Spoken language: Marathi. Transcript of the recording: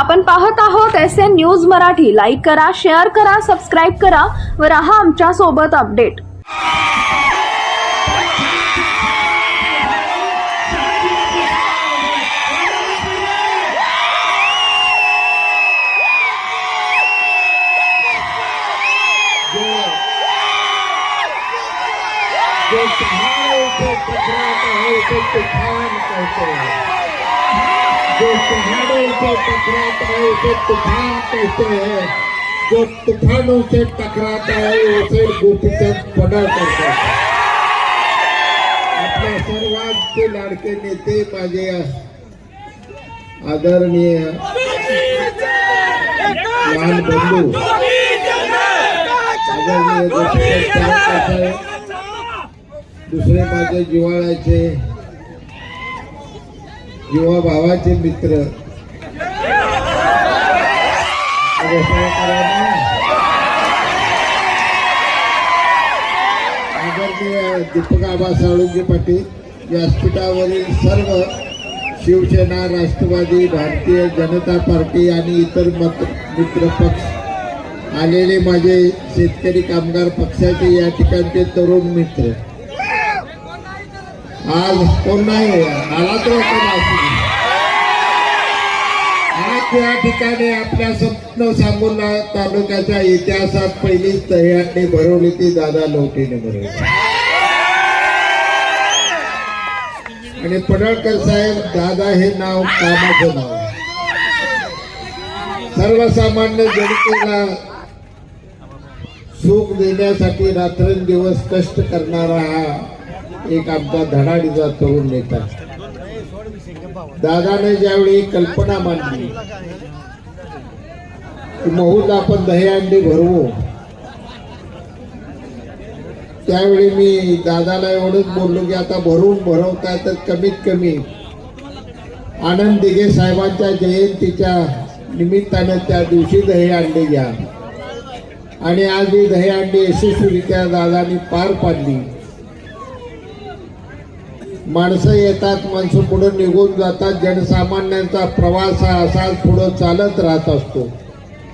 आपण पाहत आहोत SN न्यूज मराठी। लाईक करा, शेअर करा, सबस्क्राइब करा व रहा आमच्या सोबत अपडेट। जो पहाड़ों से टकराता है उसे तूफान कहते हैं। जो पहाड़ों से टकराता है उसे तूफान कहते हैं। जो तूफानों से टकराता है उसे गुप्तचर पडळ करते हैं। आपल्या सर्वांचे लाडके नेते माझे आदरणीय लहान बंधू आदरणीय दुसरे माझे जिव्हाळ्याचे युवा भावाचे मित्र आदरणीय दीपक आबा साळुंखे पाटील, व्यासपीठावरील सर्व शिवसेना, राष्ट्रवादी, भारतीय जनता पार्टी आणि इतर मित्र पक्ष आलेले माझे शेतकरी कामगार पक्षाचे या ठिकाणचे तरुण मित्र, आज कोण नाही आला तर आज या ठिकाणी आपल्या स्वप्न सांगोला तालुक्याच्या इतिहासात पहिलीच दहीहंडी भरवली ती दादा लवटेने भरवली। आणि पडळकर साहेब, दादा हे नाव कामाचं नाव, सर्वसामान्य जनतेला सुख देण्यासाठी रात्रंदिवस कष्ट करणारा हा एक आमचा धडाडीचा तरुण नेता। दादाने ज्यावेळी कल्पना मांडली की महूत आपण दहीहंडी भरवू, त्यावेळी मी दादाला एवढंच बोललो की आता भरवता तर कमीत कमी आनंद दिघे साहेबांच्या जयंतीच्या निमित्तानं त्या दिवशी दहीहंडी घ्या। आणि आज ही दहीहंडी यशस्वीरित्या दादानी पार पाडली। माणसं येतात, माणसं पुढे निघून जातात, जनसामान्यांचा प्रवास हा असाच पुढे चालत राहत असतो।